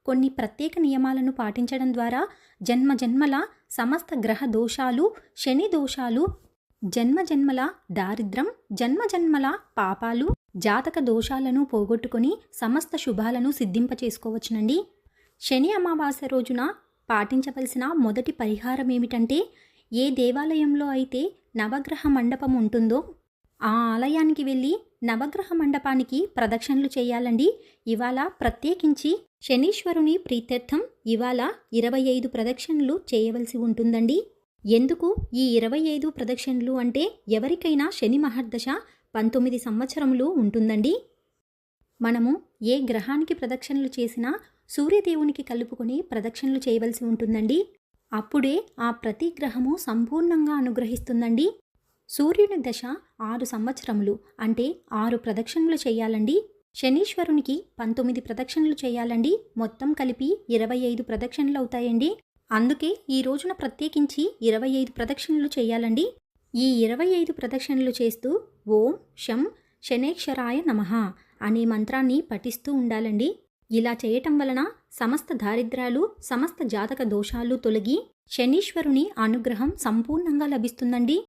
కొన్ని ప్రత్యేక నియమాలను పాటించడం ద్వారా జన్మజన్మల సమస్త గ్రహ దోషాలు, శని దోషాలు, జన్మజన్మల దారిద్రం, జన్మజన్మల పాపాలు, జాతక దోషాలను పోగొట్టుకొని సమస్త శుభాలను సిద్ధింపచేసుకోవచ్చునండి. శని అమావాస్య రోజున పాటించవలసిన మొదటి పరిహారం ఏమిటంటే, ఏ దేవాలయంలో అయితే నవగ్రహ మండపం ఉంటుందో ఆ ఆలయానికి వెళ్ళి నవగ్రహ మండపానికి ప్రదక్షిణలు చేయాలండి. ఇవాళ ప్రత్యేకించి శనీశ్వరుని ప్రీత్యర్థం ఇవాళ 25 ప్రదక్షిణలు చేయవలసి ఉంటుందండి. ఎందుకు ఈ 25 ప్రదక్షిణలు అంటే, ఎవరికైనా శని మహర్దశ 19 సంవత్సరములు ఉంటుందండి. మనము ఏ గ్రహానికి ప్రదక్షిణలు చేసినా సూర్యదేవునికి కలుపుకొని ప్రదక్షిణలు చేయవలసి ఉంటుందండి. అప్పుడే ఆ ప్రతి గ్రహము సంపూర్ణంగా అనుగ్రహిస్తుందండి. సూర్యుని దశ 6 సంవత్సరములు అంటే 6 ప్రదక్షిణలు చేయాలండి. శనీశ్వరునికి 19 ప్రదక్షిణలు చేయాలండి. మొత్తం కలిపి 25 ప్రదక్షిణలు అవుతాయండి. అందుకే ఈ రోజున ప్రత్యేకించి 25 ప్రదక్షిణలు చేయాలండి. ఈ 25 ప్రదక్షిణలు చేస్తూ ఓం శం శనేశ్వరాయ నమః అనే మంత్రాన్ని పఠిస్తూ ఉండాలండి. ఇలా చేయటం వలన సమస్త దారిద్ర్యాలు, సమస్త జాతక దోషాలు తొలగి శనీశ్వరుని అనుగ్రహం సంపూర్ణంగా లభిస్తుందండి.